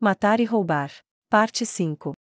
Matar e roubar. Parte 5.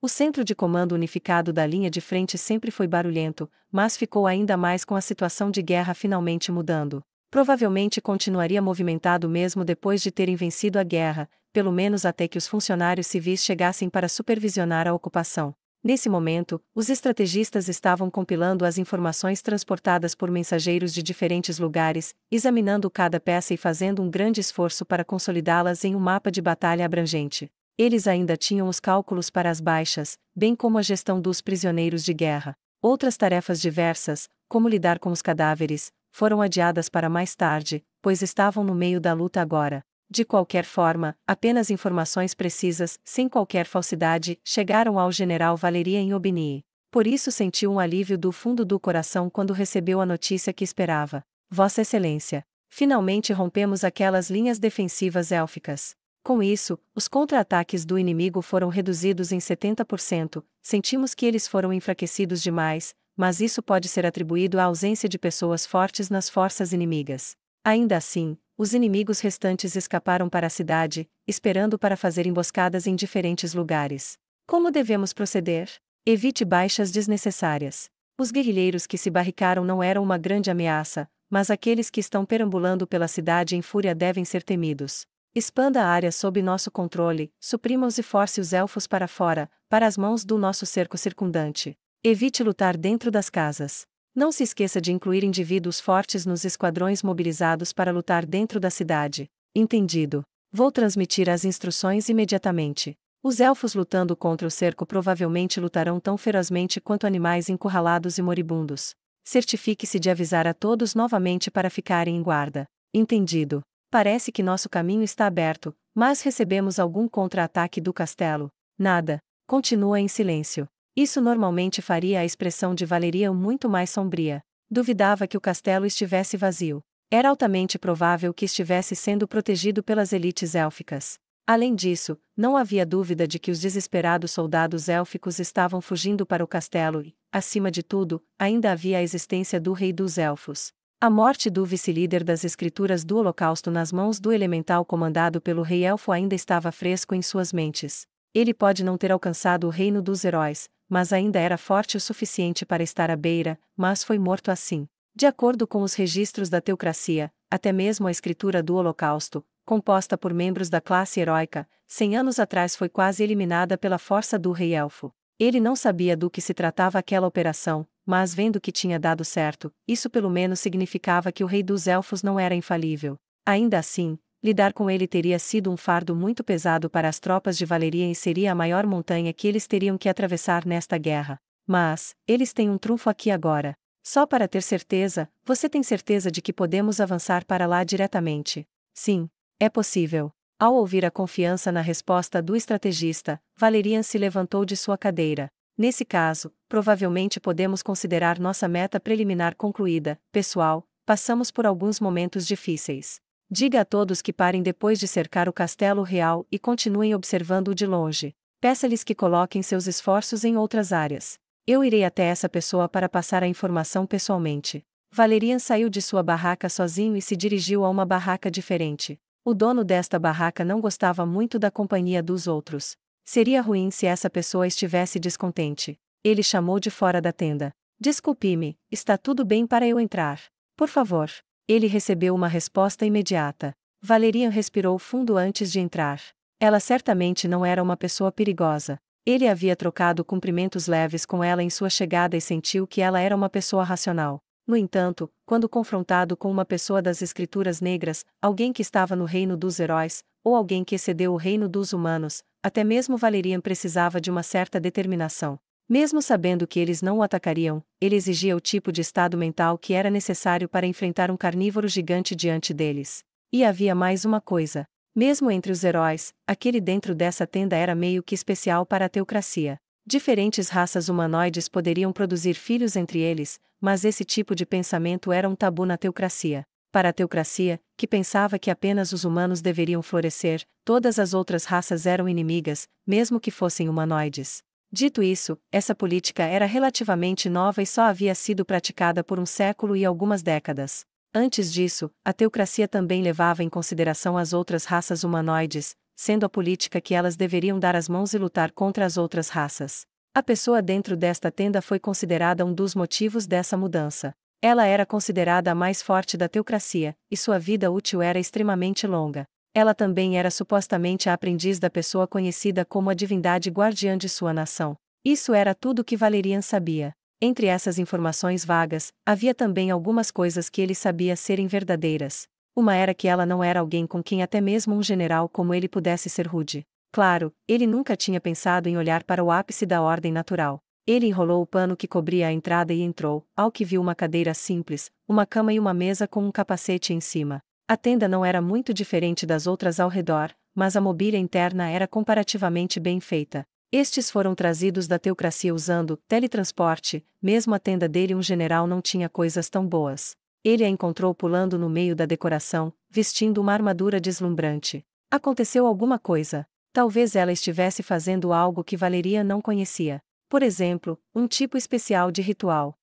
O centro de comando unificado da linha de frente sempre foi barulhento, mas ficou ainda mais com a situação de guerra finalmente mudando. Provavelmente continuaria movimentado mesmo depois de terem vencido a guerra, pelo menos até que os funcionários civis chegassem para supervisionar a ocupação. Nesse momento, os estrategistas estavam compilando as informações transportadas por mensageiros de diferentes lugares, examinando cada peça e fazendo um grande esforço para consolidá-las em um mapa de batalha abrangente. Eles ainda tinham os cálculos para as baixas, bem como a gestão dos prisioneiros de guerra. Outras tarefas diversas, como lidar com os cadáveres, foram adiadas para mais tarde, pois estavam no meio da luta agora. De qualquer forma, apenas informações precisas, sem qualquer falsidade, chegaram ao general Valerian Aubigny. Por isso sentiu um alívio do fundo do coração quando recebeu a notícia que esperava. Vossa Excelência, finalmente rompemos aquelas linhas defensivas élficas. Com isso, os contra-ataques do inimigo foram reduzidos em 70%, sentimos que eles foram enfraquecidos demais, mas isso pode ser atribuído à ausência de pessoas fortes nas forças inimigas. Ainda assim, os inimigos restantes escaparam para a cidade, esperando para fazer emboscadas em diferentes lugares. Como devemos proceder? Evite baixas desnecessárias. Os guerrilheiros que se barricaram não eram uma grande ameaça, mas aqueles que estão perambulando pela cidade em fúria devem ser temidos. Expanda a área sob nosso controle, suprima-os e force os elfos para fora, para as mãos do nosso cerco circundante. Evite lutar dentro das casas. Não se esqueça de incluir indivíduos fortes nos esquadrões mobilizados para lutar dentro da cidade. Entendido. Vou transmitir as instruções imediatamente. Os elfos lutando contra o cerco provavelmente lutarão tão ferozmente quanto animais encurralados e moribundos. Certifique-se de avisar a todos novamente para ficarem em guarda. Entendido. Parece que nosso caminho está aberto, mas recebemos algum contra-ataque do castelo. Nada. Continua em silêncio. Isso normalmente faria a expressão de Valerian muito mais sombria. Duvidava que o castelo estivesse vazio. Era altamente provável que estivesse sendo protegido pelas elites élficas. Além disso, não havia dúvida de que os desesperados soldados élficos estavam fugindo para o castelo e, acima de tudo, ainda havia a existência do Rei dos Elfos. A morte do vice-líder das escrituras do Holocausto nas mãos do elemental comandado pelo Rei Elfo ainda estava fresco em suas mentes. Ele pode não ter alcançado o reino dos heróis, mas ainda era forte o suficiente para estar à beira, mas foi morto assim. De acordo com os registros da teocracia, até mesmo a escritura do Holocausto, composta por membros da classe heróica, 100 anos atrás foi quase eliminada pela força do Rei Elfo. Ele não sabia do que se tratava aquela operação, mas vendo que tinha dado certo, isso pelo menos significava que o Rei dos Elfos não era infalível. Ainda assim, lidar com ele teria sido um fardo muito pesado para as tropas de Valerian e seria a maior montanha que eles teriam que atravessar nesta guerra. Mas, eles têm um trunfo aqui agora. Só para ter certeza, você tem certeza de que podemos avançar para lá diretamente? Sim, é possível. Ao ouvir a confiança na resposta do estrategista, Valerian se levantou de sua cadeira. Nesse caso, provavelmente podemos considerar nossa meta preliminar concluída. Pessoal, passamos por alguns momentos difíceis. Diga a todos que parem depois de cercar o castelo real e continuem observando-o de longe. Peça-lhes que coloquem seus esforços em outras áreas. Eu irei até essa pessoa para passar a informação pessoalmente. Valerian saiu de sua barraca sozinho e se dirigiu a uma barraca diferente. O dono desta barraca não gostava muito da companhia dos outros. Seria ruim se essa pessoa estivesse descontente. Ele chamou de fora da tenda. Desculpe-me, está tudo bem para eu entrar? Por favor. Ele recebeu uma resposta imediata. Valerian respirou fundo antes de entrar. Ela certamente não era uma pessoa perigosa. Ele havia trocado cumprimentos leves com ela em sua chegada e sentiu que ela era uma pessoa racional. No entanto, quando confrontado com uma pessoa das escrituras negras, alguém que estava no reino dos heróis, ou alguém que excedeu o reino dos humanos, até mesmo Valerian precisava de uma certa determinação. Mesmo sabendo que eles não o atacariam, ele exigia o tipo de estado mental que era necessário para enfrentar um carnívoro gigante diante deles. E havia mais uma coisa. Mesmo entre os heróis, aquele dentro dessa tenda era meio que especial para a teocracia. Diferentes raças humanoides poderiam produzir filhos entre eles, mas esse tipo de pensamento era um tabu na teocracia. Para a teocracia, que pensava que apenas os humanos deveriam florescer, todas as outras raças eram inimigas, mesmo que fossem humanoides. Dito isso, essa política era relativamente nova e só havia sido praticada por um século e algumas décadas. Antes disso, a teocracia também levava em consideração as outras raças humanoides, sendo a política que elas deveriam dar as mãos e lutar contra as outras raças. A pessoa dentro desta tenda foi considerada um dos motivos dessa mudança. Ela era considerada a mais forte da teocracia, e sua vida útil era extremamente longa. Ela também era supostamente a aprendiz da pessoa conhecida como a divindade guardiã de sua nação. Isso era tudo que Valerian sabia. Entre essas informações vagas, havia também algumas coisas que ele sabia serem verdadeiras. Uma era que ela não era alguém com quem até mesmo um general como ele pudesse ser rude. Claro, ele nunca tinha pensado em olhar para o ápice da ordem natural. Ele enrolou o pano que cobria a entrada e entrou, ao que viu uma cadeira simples, uma cama e uma mesa com um capacete em cima. A tenda não era muito diferente das outras ao redor, mas a mobília interna era comparativamente bem feita. Estes foram trazidos da teocracia usando teletransporte, mesmo a tenda dele um general não tinha coisas tão boas. Ele a encontrou pulando no meio da decoração, vestindo uma armadura deslumbrante. Aconteceu alguma coisa. Talvez ela estivesse fazendo algo que Valerian não conhecia. Por exemplo, um tipo especial de ritual.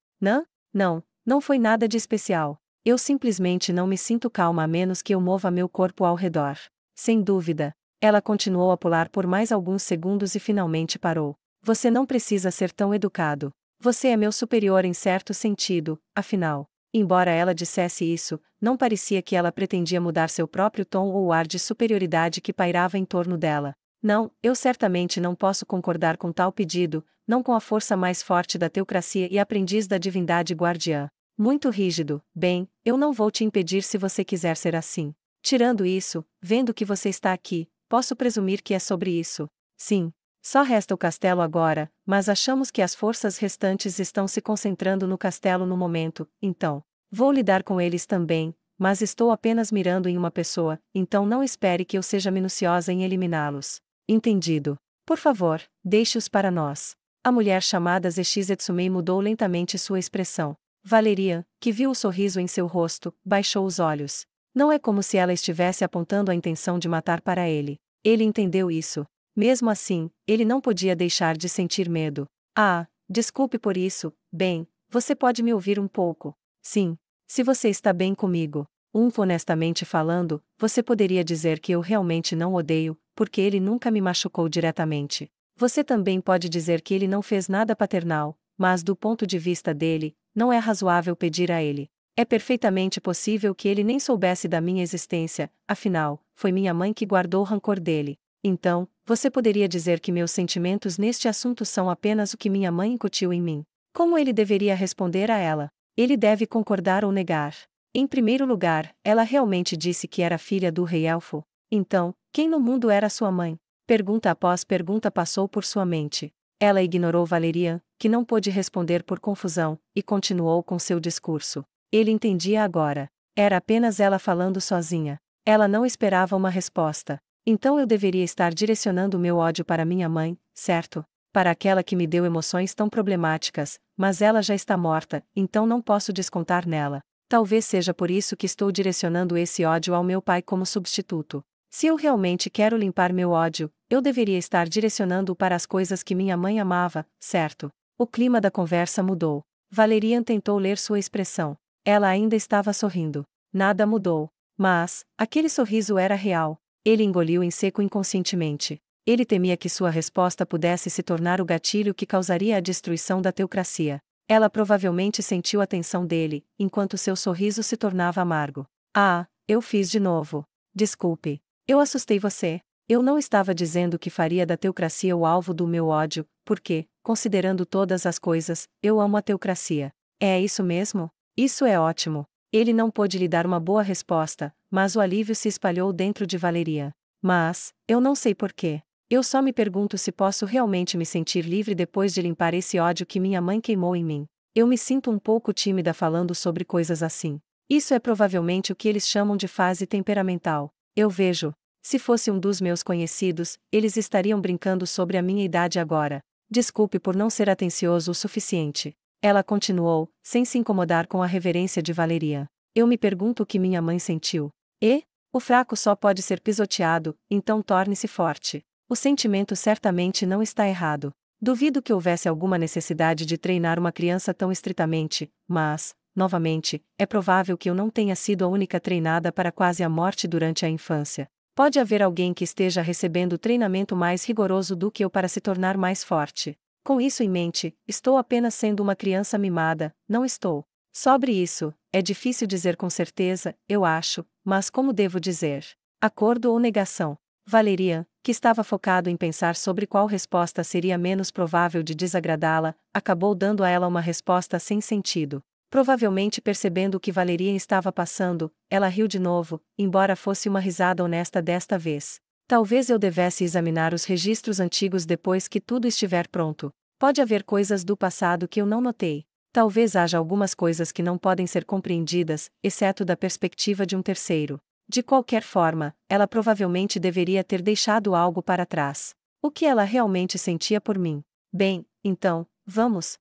Não foi nada de especial. Eu simplesmente não me sinto calma a menos que eu mova meu corpo ao redor. Sem dúvida. Ela continuou a pular por mais alguns segundos e finalmente parou. Você não precisa ser tão educado. Você é meu superior em certo sentido, afinal. Embora ela dissesse isso, não parecia que ela pretendia mudar seu próprio tom ou o ar de superioridade que pairava em torno dela. Não, eu certamente não posso concordar com tal pedido, não com a força mais forte da teocracia e aprendiz da divindade guardiã. Muito rígido. Bem, eu não vou te impedir se você quiser ser assim. Tirando isso, vendo que você está aqui, posso presumir que é sobre isso. Sim. Só resta o castelo agora, mas achamos que as forças restantes estão se concentrando no castelo no momento, então. Vou lidar com eles também, mas estou apenas mirando em uma pessoa, então não espere que eu seja minuciosa em eliminá-los. Entendido. Por favor, deixe-os para nós. A mulher chamada Zexetsumei mudou lentamente sua expressão. Valerian, que viu o sorriso em seu rosto, baixou os olhos. Não é como se ela estivesse apontando a intenção de matar para ele. Ele entendeu isso. Mesmo assim, ele não podia deixar de sentir medo. Ah, desculpe por isso. Bem, você pode me ouvir um pouco. Sim. Se você está bem comigo. Honestamente falando, você poderia dizer que eu realmente não odeio, porque ele nunca me machucou diretamente. Você também pode dizer que ele não fez nada paternal, mas do ponto de vista dele, não é razoável pedir a ele. É perfeitamente possível que ele nem soubesse da minha existência, afinal, foi minha mãe que guardou o rancor dele. Então, você poderia dizer que meus sentimentos neste assunto são apenas o que minha mãe incutiu em mim. Como ele deveria responder a ela? Ele deve concordar ou negar. Em primeiro lugar, ela realmente disse que era filha do rei elfo. Então, quem no mundo era sua mãe? Pergunta após pergunta passou por sua mente. Ela ignorou Valerian, que não pôde responder por confusão, e continuou com seu discurso. Ele entendia agora. Era apenas ela falando sozinha. Ela não esperava uma resposta. Então eu deveria estar direcionando meu ódio para minha mãe, certo? Para aquela que me deu emoções tão problemáticas, mas ela já está morta, então não posso descontar nela. Talvez seja por isso que estou direcionando esse ódio ao meu pai como substituto. Se eu realmente quero limpar meu ódio, eu deveria estar direcionando-o para as coisas que minha mãe amava, certo? O clima da conversa mudou. Valerian tentou ler sua expressão. Ela ainda estava sorrindo. Nada mudou. Mas, aquele sorriso era real. Ele engoliu em seco inconscientemente. Ele temia que sua resposta pudesse se tornar o gatilho que causaria a destruição da teocracia. Ela provavelmente sentiu a tensão dele, enquanto seu sorriso se tornava amargo. Ah, eu fiz de novo. Desculpe. Eu assustei você. Eu não estava dizendo que faria da teocracia o alvo do meu ódio, porque, considerando todas as coisas, eu amo a teocracia. É isso mesmo? Isso é ótimo. Ele não pôde lhe dar uma boa resposta, mas o alívio se espalhou dentro de Valerian. Mas, eu não sei porquê. Eu só me pergunto se posso realmente me sentir livre depois de limpar esse ódio que minha mãe queimou em mim. Eu me sinto um pouco tímida falando sobre coisas assim. Isso é provavelmente o que eles chamam de fase temperamental. Eu vejo. Se fosse um dos meus conhecidos, eles estariam brincando sobre a minha idade agora. Desculpe por não ser atencioso o suficiente. Ela continuou, sem se incomodar com a reverência de Valerian. Eu me pergunto o que minha mãe sentiu. E? O fraco só pode ser pisoteado, então torne-se forte. O sentimento certamente não está errado. Duvido que houvesse alguma necessidade de treinar uma criança tão estritamente, mas, novamente, é provável que eu não tenha sido a única treinada para quase a morte durante a infância. Pode haver alguém que esteja recebendo treinamento mais rigoroso do que eu para se tornar mais forte. Com isso em mente, estou apenas sendo uma criança mimada, não estou. Sobre isso, é difícil dizer com certeza, eu acho, mas como devo dizer? Acordo ou negação? Valerian, que estava focado em pensar sobre qual resposta seria menos provável de desagradá-la, acabou dando a ela uma resposta sem sentido. Provavelmente percebendo o que Valerian estava passando, ela riu de novo, embora fosse uma risada honesta desta vez. Talvez eu devesse examinar os registros antigos depois que tudo estiver pronto. Pode haver coisas do passado que eu não notei. Talvez haja algumas coisas que não podem ser compreendidas, exceto da perspectiva de um terceiro. De qualquer forma, ela provavelmente deveria ter deixado algo para trás. O que ela realmente sentia por mim? Bem, então, vamos.